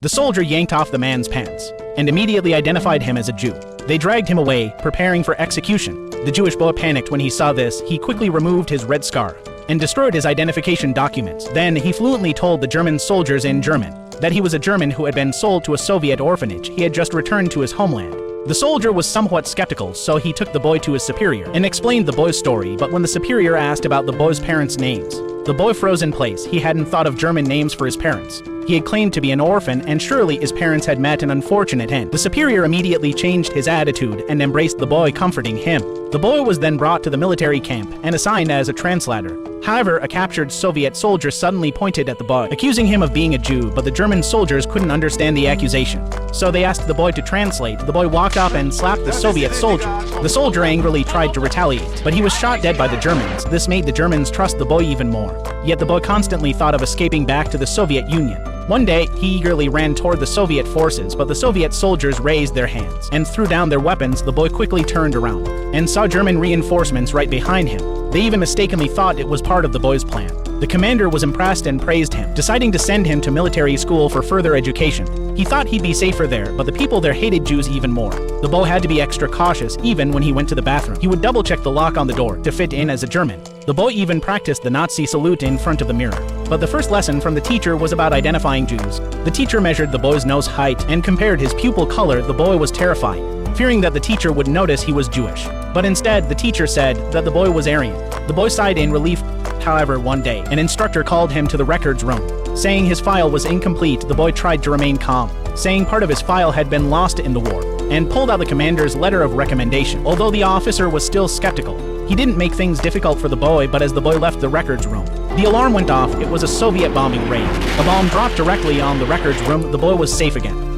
The soldier yanked off the man's pants and immediately identified him as a Jew. They dragged him away, preparing for execution. The Jewish boy panicked when he saw this. He quickly removed his red scarf and destroyed his identification documents. Then he fluently told the German soldiers in German that he was a German who had been sold to a Soviet orphanage. He had just returned to his homeland. The soldier was somewhat skeptical, so he took the boy to his superior and explained the boy's story. But when the superior asked about the boy's parents' names, the boy froze in place. He hadn't thought of German names for his parents. He had claimed to be an orphan, and surely his parents had met an unfortunate end. The superior immediately changed his attitude and embraced the boy, comforting him. The boy was then brought to the military camp and assigned as a translator. However, a captured Soviet soldier suddenly pointed at the boy, accusing him of being a Jew, but the German soldiers couldn't understand the accusation. So they asked the boy to translate. The boy walked up and slapped the Soviet soldier. The soldier angrily tried to retaliate, but he was shot dead by the Germans. This made the Germans trust the boy even more. Yet the boy constantly thought of escaping back to the Soviet Union. One day, he eagerly ran toward the Soviet forces, but the Soviet soldiers raised their hands and threw down their weapons. The boy quickly turned around and saw German reinforcements right behind him. They even mistakenly thought it was part of the boy's plan. The commander was impressed and praised him, deciding to send him to military school for further education. He thought he'd be safer there, but the people there hated Jews even more. The boy had to be extra cautious even when he went to the bathroom. He would double-check the lock on the door to fit in as a German. The boy even practiced the Nazi salute in front of the mirror. But the first lesson from the teacher was about identifying Jews. The teacher measured the boy's nose height and compared his pupil color. The boy was terrified, fearing that the teacher would notice he was Jewish. But instead, the teacher said that the boy was Aryan. The boy sighed in relief. However, one day, an instructor called him to the records room, saying his file was incomplete. The boy tried to remain calm, saying part of his file had been lost in the war, and pulled out the commander's letter of recommendation. Although the officer was still skeptical, he didn't make things difficult for the boy. But as the boy left the records room, the alarm went off. It was a Soviet bombing raid. A bomb dropped directly on the records room. The boy was safe again.